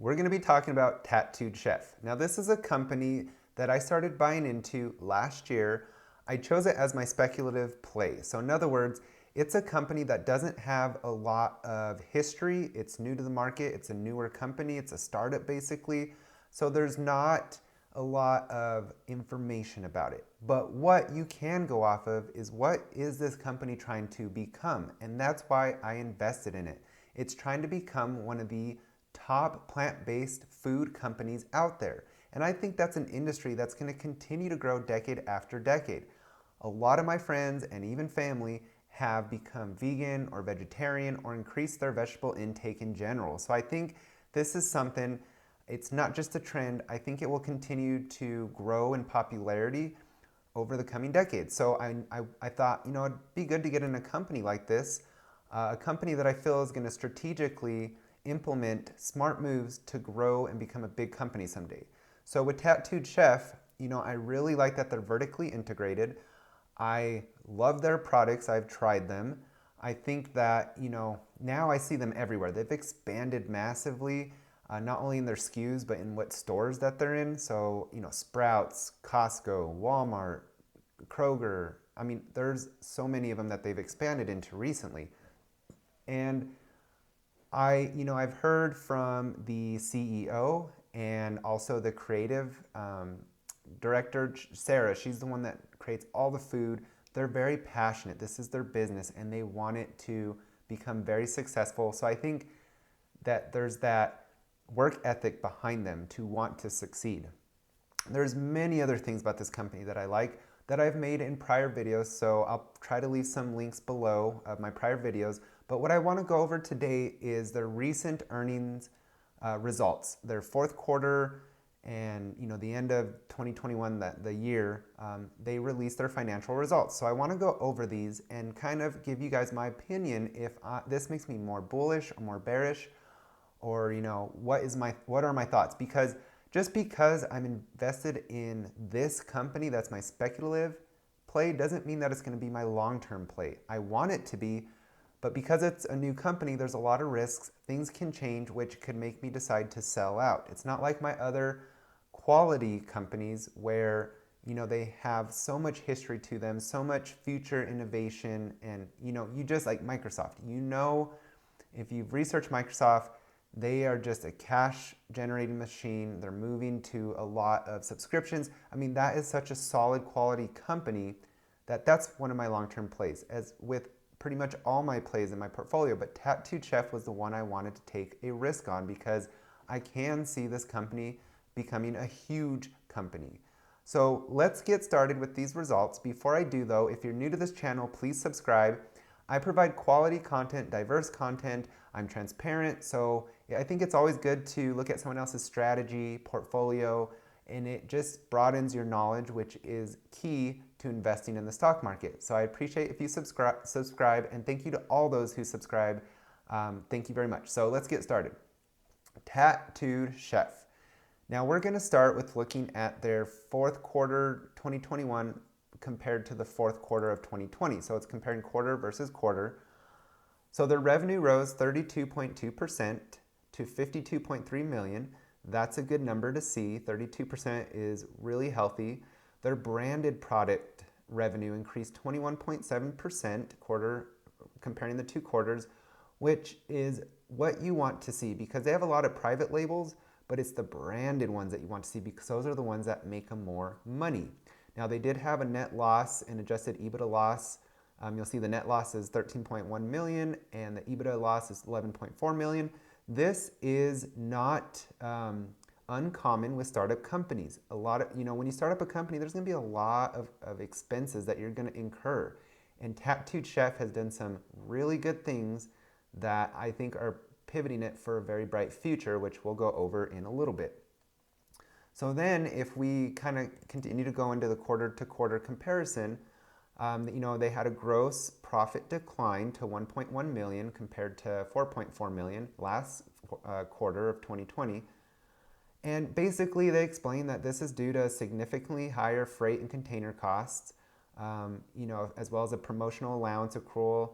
we're going to be talking about Tattooed Chef. Now, this is a company that I started buying into last year. I chose it as my speculative play. So in other words, it's a company that doesn't have a lot of history. It's new to the market. It's a newer company. It's a startup basically. So there's not a lot of information about it. But what you can go off of is, what is this company trying to become? And that's why I invested in it. It's trying to become one of the top plant-based food companies out there. And I think that's an industry that's going to continue to grow decade after decade. A lot of my friends and even family have become vegan or vegetarian or increased their vegetable intake in general. So I think this is something, it's not just a trend. I think it will continue to grow in popularity over the coming decades. So I thought, it'd be good to get in a company like this, a company that I feel is going to strategically implement smart moves to grow and become a big company someday. So with Tattooed Chef, I really like that they're vertically integrated. I love their products. I've tried them. I think that, now I see them everywhere. They've expanded massively, not only in their SKUs, but in what stores that they're in. So, Sprouts, Costco, Walmart, Kroger. I mean, there's so many of them that they've expanded into recently. And I've heard from the CEO and also the creative director, Sarah. She's the one that creates all the food. They're very passionate. This is their business, and they want it to become very successful. So I think that there's that work ethic behind them to want to succeed. There's many other things about this company that I like that I've made in prior videos, so I'll try to leave some links below of my prior videos. But what I want to go over today is their recent earnings results. Their fourth quarter and the end of 2021, the year, they released their financial results. So I want to go over these and kind of give you guys my opinion if this makes me more bullish or more bearish, or what are my thoughts? Because just because I'm invested in this company that's my speculative play doesn't mean that it's going to be my long-term play. I want it to be, but because it's a new company, there's a lot of risks. Things can change, which could make me decide to sell out. It's not like my other quality companies where they have so much history to them, so much future innovation, and you just like Microsoft. If you've researched Microsoft, they are just a cash generating machine. They're moving to a lot of subscriptions. I mean, that is such a solid quality company that's one of my long-term plays, as with pretty much all my plays in my portfolio. But Tattooed Chef was the one I wanted to take a risk on because I can see this company becoming a huge company. So let's get started with these results. Before I do though, if you're new to this channel, please subscribe. I provide quality content, diverse content. I'm transparent, so I think it's always good to look at someone else's strategy, portfolio, and it just broadens your knowledge, which is key to investing in the stock market. So I appreciate if you subscribe, and thank you to all those who subscribe. Thank you very much. So let's get started. Tattooed Chef. Now we're going to start with looking at their fourth quarter 2021 compared to the fourth quarter of 2020. So it's comparing quarter versus quarter. So their revenue rose 32.2% to 52.3 million. That's a good number to see. 32% is really healthy. Their branded product revenue increased 21.7% comparing the two quarters, which is what you want to see because they have a lot of private labels, but it's the branded ones that you want to see because those are the ones that make them more money. Now they did have a net loss and adjusted EBITDA loss. You'll see the net loss is 13.1 million and the EBITDA loss is 11.4 million. This is not uncommon with startup companies. When you start up a company, there's going to be a lot of expenses that you're going to incur. And Tattooed Chef has done some really good things that I think are pivoting it for a very bright future, which we'll go over in a little bit. So then if we kind of continue to go into the quarter-to-quarter comparison, they had a gross profit decline to 1.1 million compared to 4.4 million last quarter of 2020. And basically they explain that this is due to significantly higher freight and container costs, as well as a promotional allowance accrual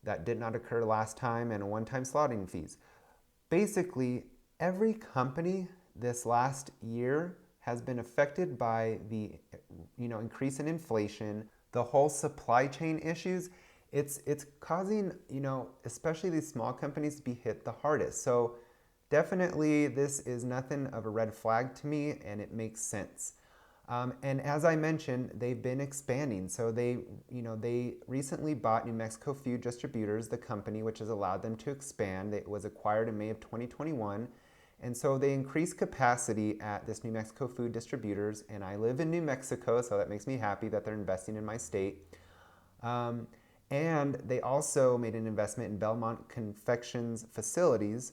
that did not occur last time and a one-time slotting fees. Basically, Every company this last year has been affected by the increase in inflation, the whole supply chain issues. It's causing, especially these small companies to be hit the hardest. So definitely this is nothing of a red flag to me, and it makes sense. And as I mentioned, they've been expanding. So they recently bought New Mexico Food Distributors, the company, which has allowed them to expand. It was acquired in May of 2021. And so they increased capacity at this New Mexico Food Distributors. And I live in New Mexico, so that makes me happy that they're investing in my state. And they also made an investment in Belmont Confections facilities,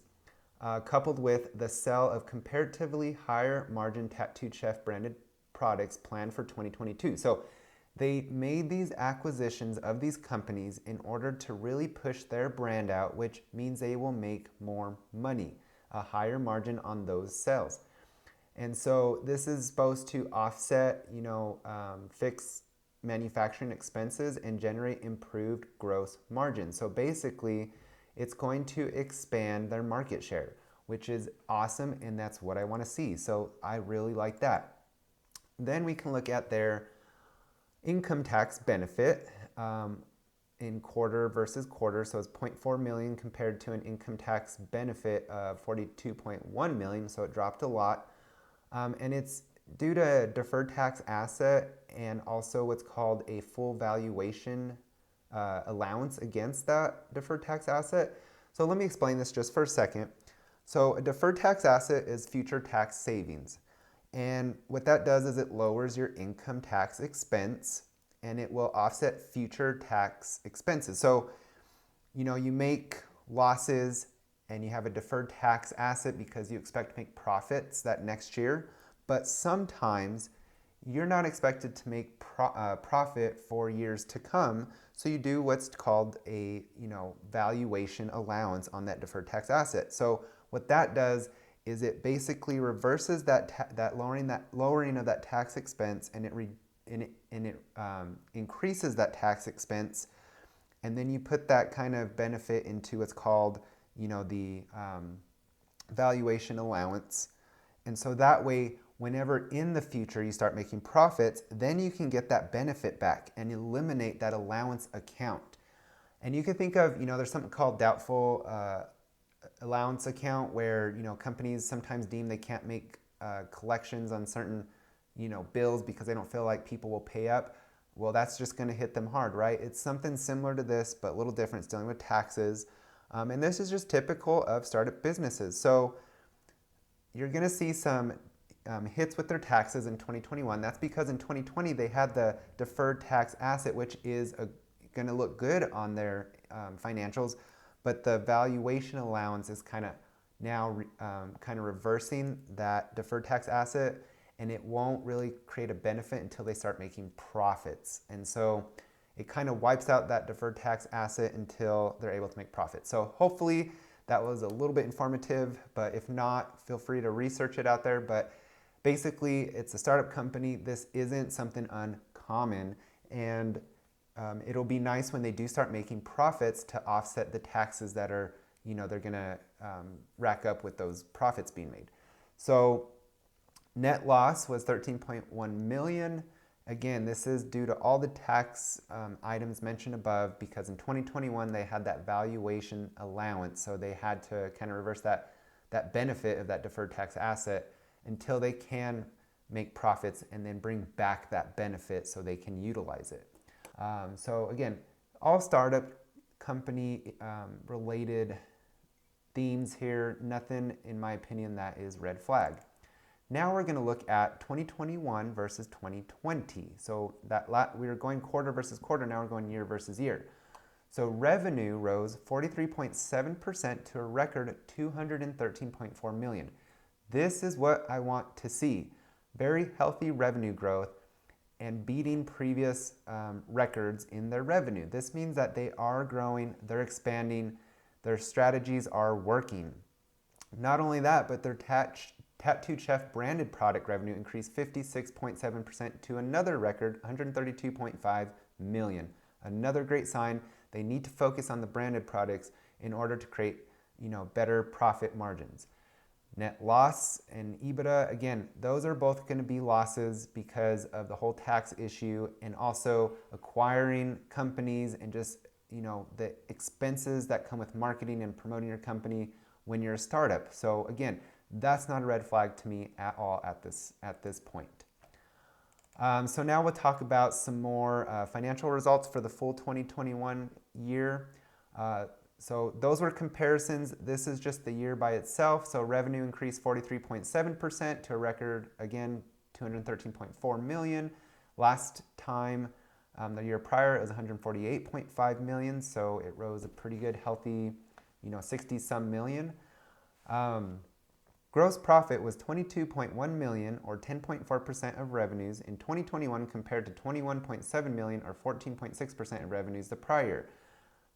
coupled with the sale of comparatively higher margin Tattooed Chef branded products planned for 2022. So they made these acquisitions of these companies in order to really push their brand out, which means they will make more money, a higher margin on those sales. And so this is supposed to offset, fixed manufacturing expenses and generate improved gross margins. So basically, it's going to expand their market share, which is awesome, and that's what I want to see. So I really like that. Then we can look at their income tax benefit in quarter versus quarter. So it's 0.4 million compared to an income tax benefit of 42.1 million. So it dropped a lot. And it's due to deferred tax asset and also what's called a full valuation allowance against that deferred tax asset. So let me explain this just for a second. So a deferred tax asset is future tax savings. And what that does is it lowers your income tax expense and it will offset future tax expenses. So, you make losses and you have a deferred tax asset because you expect to make profits that next year. But sometimes you're not expected to make profit for years to come. So you do what's called a valuation allowance on that deferred tax asset. So what that does is it basically reverses that lowering of that tax expense, and it increases that tax expense, and then you put that kind of benefit into what's called the valuation allowance, and so that way, whenever in the future you start making profits, then you can get that benefit back and eliminate that allowance account. And you can think of there's something called doubtful allowance account where companies sometimes deem they can't make collections on certain bills because they don't feel like people will pay up. Well, that's just going to hit them hard, right? It's something similar to this, but a little different. It's dealing with taxes, and this is just typical of startup businesses. So you're going to see some hits with their taxes in 2021. That's because in 2020 they had the deferred tax asset, which is going to look good on their financials. But the valuation allowance is kind of now reversing that deferred tax asset, and it won't really create a benefit until they start making profits. And so it kind of wipes out that deferred tax asset until they're able to make profits. So hopefully that was a little bit informative, but if not, feel free to research it out there. But basically, it's a startup company. This isn't something uncommon, and it'll be nice when they do start making profits to offset the taxes that are, they're going to rack up with those profits being made. So net loss was 13.1 million. Again, this is due to all the tax items mentioned above, because in 2021 they had that valuation allowance, so they had to kind of reverse that benefit of that deferred tax asset until they can make profits and then bring back that benefit so they can utilize it. So again, all startup company related themes here. Nothing, in my opinion, that is red flag. Now we're going to look at 2021 versus 2020. So we were going quarter versus quarter. Now we're going year versus year. So revenue rose 43.7% to a record 213.4 million. This is what I want to see. Very healthy revenue growth and beating previous records in their revenue. This means that they are growing, they're expanding, their strategies are working. Not only that, but their Tattooed Chef branded product revenue increased 56.7% to another record, 132.5 million. Another great sign. They need to focus on the branded products in order to create, better profit margins. Net loss and EBITDA, again, those are both going to be losses because of the whole tax issue and also acquiring companies and just, the expenses that come with marketing and promoting your company when you're a startup. So again, that's not a red flag to me at all at this point. So now we'll talk about some more financial results for the full 2021 year. So those were comparisons. This is just the year by itself. So revenue increased 43.7% to a record, again, 213.4 million. Last time, the year prior, it was 148.5 million. So it rose a pretty good, healthy, 60 some million. Gross profit was 22.1 million or 10.4% of revenues in 2021 compared to 21.7 million or 14.6% of revenues the prior.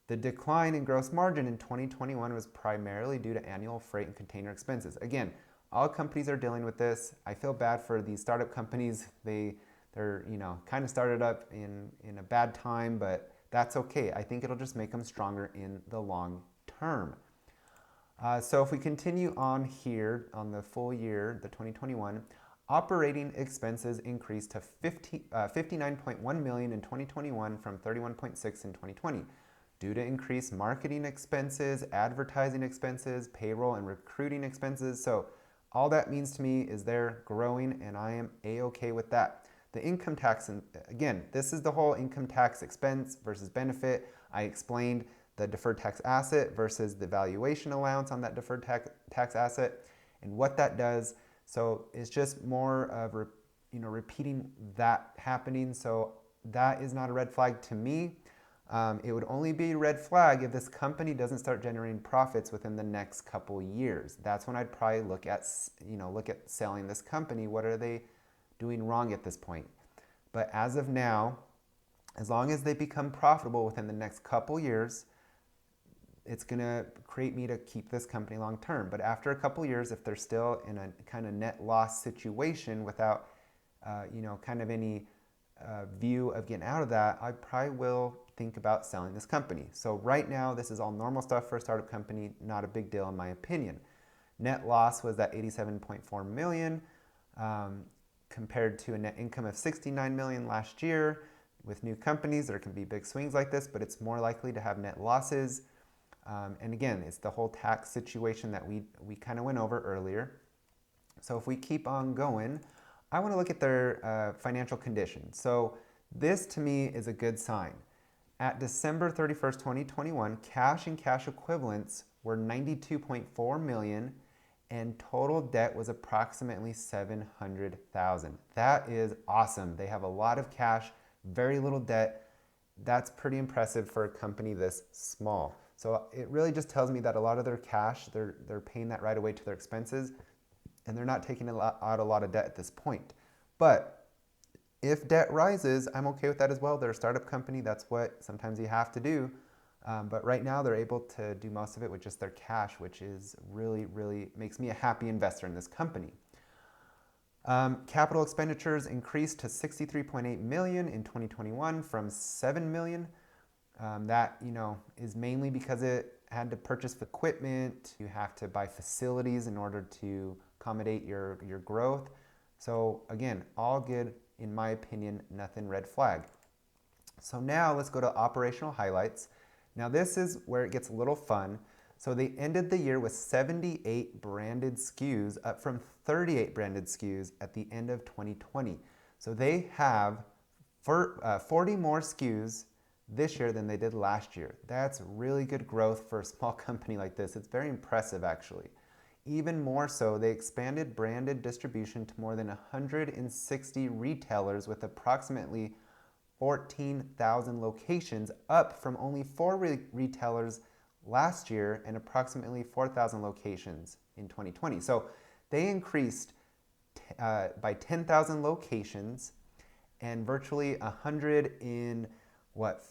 The decline in gross margin in 2021 was primarily due to annual freight and container expenses. Again, all companies are dealing with this. I feel bad for these startup companies. They're kind of started up in a bad time, but that's okay. I think it'll just make them stronger in the long term. So if we continue on here on the full year, the 2021, operating expenses increased to 59.1 million in 2021 from 31.6 in 2020. Due to increased marketing expenses, advertising expenses, payroll and recruiting expenses. So all that means to me is they're growing and I am a-okay with that. The income tax, and again, this is the whole income tax expense versus benefit. I explained the deferred tax asset versus the valuation allowance on that deferred tax asset and what that does. So it's just more of repeating that happening. So that is not a red flag to me. It would only be a red flag if this company doesn't start generating profits within the next couple years. That's when I'd probably look at selling this company. What are they doing wrong at this point? But as of now, as long as they become profitable within the next couple years, it's going to create me to keep this company long term. But after a couple years, if they're still in a kind of net loss situation without, kind of any view of getting out of that, I probably will think about selling this company. So right now, this is all normal stuff for a startup company, not a big deal in my opinion. Net loss was at 87.4 million compared to a net income of 69 million last year. With new companies, there can be big swings like this, but it's more likely to have net losses. And again, it's the whole tax situation that we kind of went over earlier. So if we keep on going, I want to look at their financial condition. So this to me is a good sign. At December 31st, 2021, cash and cash equivalents were 92.4 million and total debt was approximately 700,000. That is awesome. They have a lot of cash, very little debt. That's pretty impressive for a company this small. So it really just tells me that a lot of their cash, they're paying that right away to their expenses and they're not taking out a lot of debt at this point. But if debt rises, I'm okay with that as well. They're a startup company. That's what sometimes you have to do. But right now they're able to do most of it with just their cash, which is really, really makes me a happy investor in this company. Capital expenditures increased to 63.8 million in 2021 from 7 million. That is mainly because it had to purchase equipment. You have to buy facilities in order to accommodate your growth. So again, all good in my opinion, nothing red flag. So now let's go to operational highlights. Now this is where it gets a little fun. So they ended the year with 78 branded SKUs, up from 38 branded SKUs at the end of 2020. So they have 40 more SKUs this year than they did last year. That's really good growth for a small company like this. It's very impressive actually. Even more so, they expanded branded distribution to more than 160 retailers with approximately 14,000 locations, up from only 4 retailers last year and approximately 4,000 locations in 2020. So they increased by 10,000 locations and virtually 100 in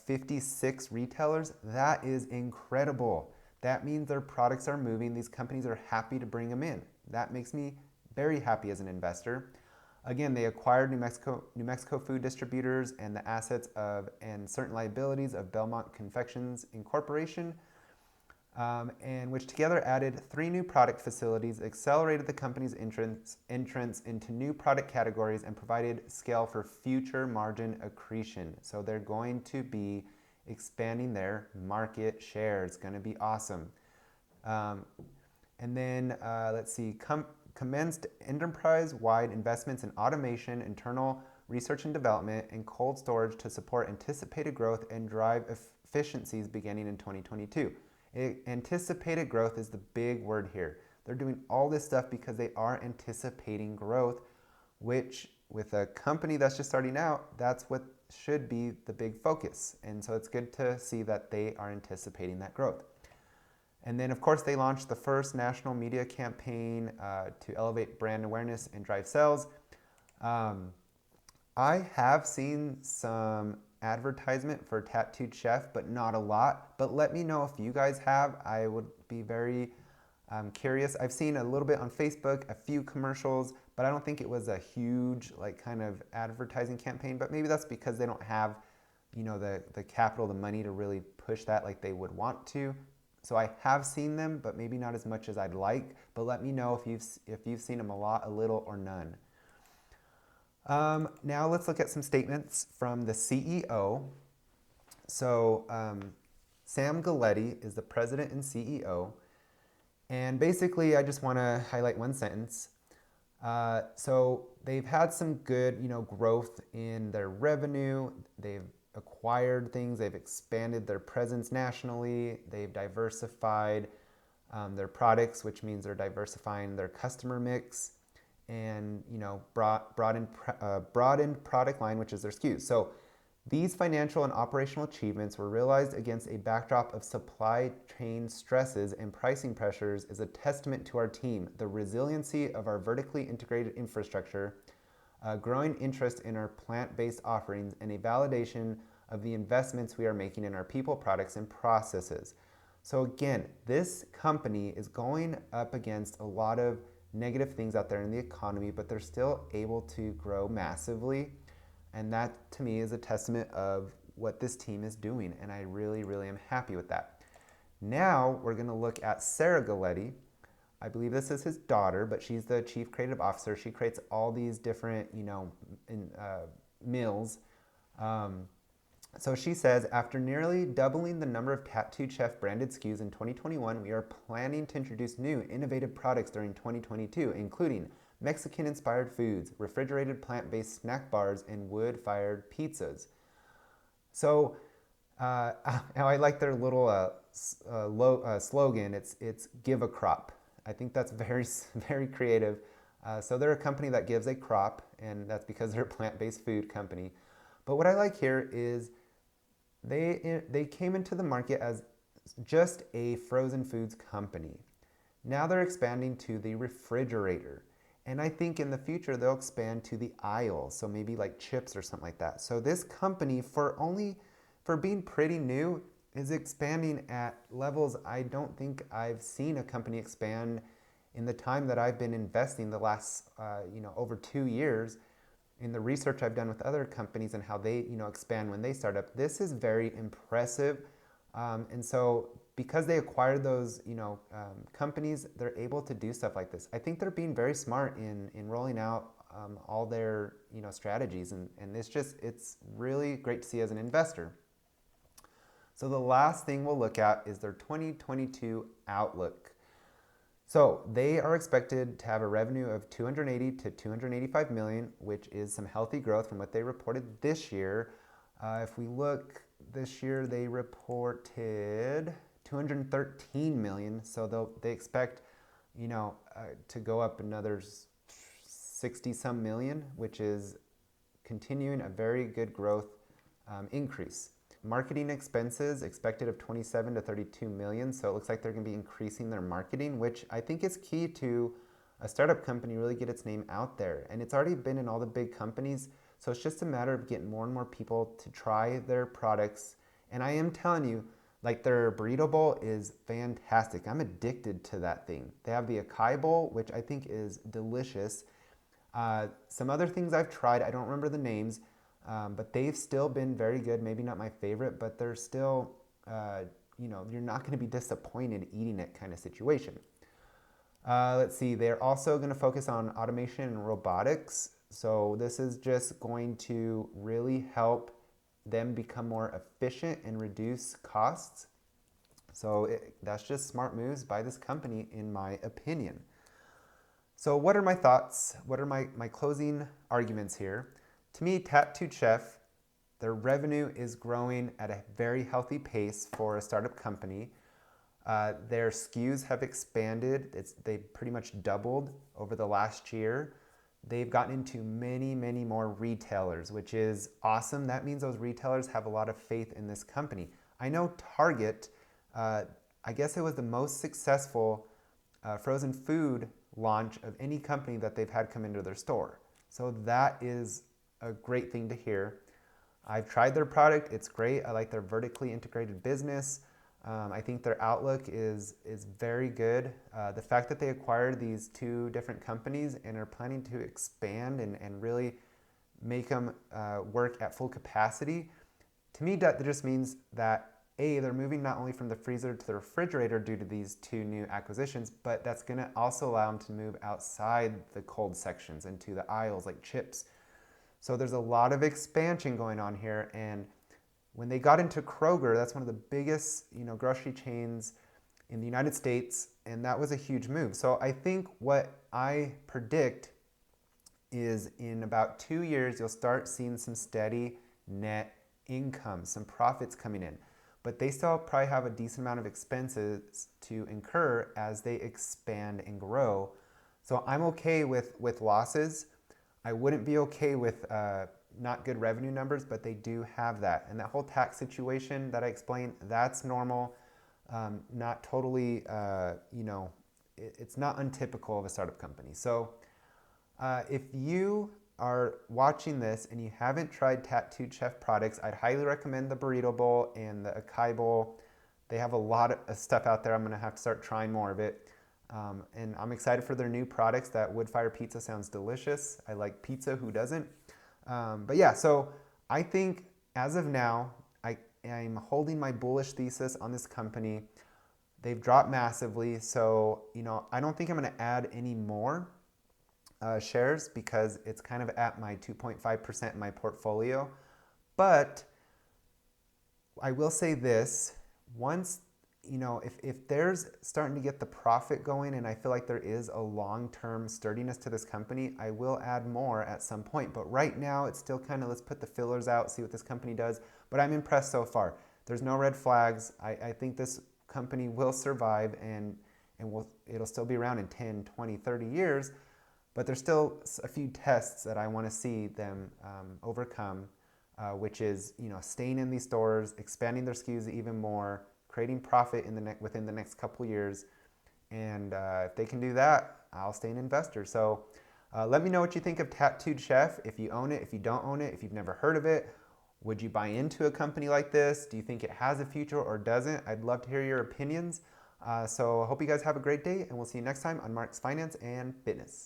56 retailers. That is incredible. That means their products are moving. These companies are happy to bring them in. That makes me very happy as an investor. Again, they acquired New Mexico food distributors and the assets of and certain liabilities of Belmont Confections Incorporation. and which together added 3 new product facilities, accelerated the company's entrance into new product categories, and provided scale for future margin accretion. So they're going to be expanding their market share. It's going to be awesome. And then let's see, commenced enterprise-wide investments in automation, internal research and development, and cold storage to support anticipated growth and drive efficiencies beginning in 2022. Anticipated growth is the big word here. They're doing all this stuff because they are anticipating growth, which with a company that's just starting out, that's what should be the big focus. And so it's good to see that they are anticipating that growth. And then, of course, they launched the first national media campaign to elevate brand awareness and drive sales. I have seen some advertisement for Tattooed Chef, but not a lot. But let me know if you guys have. I would be very curious. I've seen a little bit on Facebook, a few commercials, but I don't think it was a huge kind of advertising campaign. But maybe that's because they don't have, the capital, the money to really push that like they would want to. So I have seen them, but maybe not as much as I'd like. But let me know if you've seen them a lot, a little, or none. Now let's look at some statements from the CEO. So Sam Galletti is the president and CEO. And basically, I just want to highlight one sentence. So they've had some good, growth in their revenue. They've acquired things. They've expanded their presence nationally. They've diversified their products, which means they're diversifying their customer mix, and broadened product line, which is their SKUs. So these financial and operational achievements were realized against a backdrop of supply chain stresses and pricing pressures is a testament to our team, the resiliency of our vertically integrated infrastructure, growing interest in our plant-based offerings, and a validation of the investments we are making in our people, products, and processes. So again, this company is going up against a lot of negative things out there in the economy, but they're still able to grow massively. And that to me is a testament of what this team is doing. And I really, really am happy with that. Now we're going to look at Sarah Galletti. I believe this is his daughter, but she's the chief creative officer. She creates all these different, meals. So she says, after nearly doubling the number of Tattooed Chef branded SKUs in 2021, we are planning to introduce new innovative products during 2022, including Mexican-inspired foods, refrigerated plant-based snack bars, and wood-fired pizzas. So I like their little slogan. It's give a crop. I think that's very, very creative. So they're a company that gives a crop, and that's because they're a plant-based food company. But what I like here is they came into the market as just a frozen foods company. Now they're expanding to the refrigerator. And I think in the future they'll expand to the aisle, so maybe like chips or something like that. So this company, for being pretty new, is expanding at levels I don't think I've seen a company expand in the time that I've been investing the last over 2 years. In the research I've done with other companies and how they expand when they start up, this is very impressive. And so because they acquired those companies, they're able to do stuff like this. I think they're being very smart in rolling out all their strategies, and it's really great to see as an investor. So the last thing we'll look at is their 2022 outlook. So they are expected to have a revenue of 280 to 285 million, which is some healthy growth from what they reported this year. If we look this year, they reported 213 million. So they expect, to go up another 60 some million, which is continuing a very good growth increase. Marketing expenses expected of 27 to 32 million. So it looks like they're going to be increasing their marketing, which I think is key to a startup company really get its name out there. And it's already been in all the big companies. So it's just a matter of getting more and more people to try their products. And I am telling you, their burrito bowl is fantastic. I'm addicted to that thing. They have the acai bowl, which I think is delicious. Some other things I've tried, I don't remember the names, but they've still been very good. Maybe not my favorite, but they're still you're not going to be disappointed eating it kind of situation. Let's see, they're also going to focus on automation and robotics. So this is just going to really help them become more efficient and reduce costs. So that's just smart moves by this company, in my opinion. So what are my thoughts? What are my closing arguments here? To me, Tattooed Chef, their revenue is growing at a very healthy pace for a startup company. Their SKUs have expanded. They pretty much doubled over the last year. They've gotten into many, many more retailers, which is awesome. That means those retailers have a lot of faith in this company. I know Target, I guess it was the most successful frozen food launch of any company that they've had come into their store. So that is a great thing to hear. I've tried their product. It's great. I like their vertically integrated business. I think their outlook is very good. The fact that they acquired these two different companies and are planning to expand and really make them work at full capacity, to me that just means that they're moving not only from the freezer to the refrigerator due to these two new acquisitions, but that's going to also allow them to move outside the cold sections into the aisles like chips. So there's a lot of expansion going on here, and when they got into Kroger, that's one of the biggest, grocery chains in the United States, and that was a huge move. So I think what I predict is in about 2 years, you'll start seeing some steady net income, some profits coming in. But they still probably have a decent amount of expenses to incur as they expand and grow. So I'm okay with losses. I wouldn't be okay with not good revenue numbers, but they do have that. And that whole tax situation that I explained, that's normal. Not totally, it's not untypical of a startup company. So if you are watching this and you haven't tried Tattooed Chef products, I'd highly recommend the Burrito Bowl and the Acai Bowl. They have a lot of stuff out there. I'm gonna have to start trying more of it. And I'm excited for their new products. That wood fire pizza sounds delicious. I like pizza, who doesn't? But yeah, so I think as of now, I'm holding my bullish thesis on this company. They've dropped massively, so I don't think I'm gonna add any more shares because it's kind of at my 2.5% in my portfolio. But I will say this, once, if there's starting to get the profit going and I feel like there is a long-term sturdiness to this company, I will add more at some point. But right now it's still kind of, let's put the fillers out, see what this company does. But I'm impressed so far. There's no red flags. I think this company will survive and it'll still be around in 10, 20, 30 years. But there's still a few tests that I want to see them overcome, which is staying in these stores, expanding their SKUs even more, creating profit within the next couple years. And if they can do that, I'll stay an investor. So let me know what you think of Tattooed Chef. If you own it, if you don't own it, if you've never heard of it, would you buy into a company like this? Do you think it has a future or doesn't? I'd love to hear your opinions. So I hope you guys have a great day, and we'll see you next time on Mark's Finance and Fitness.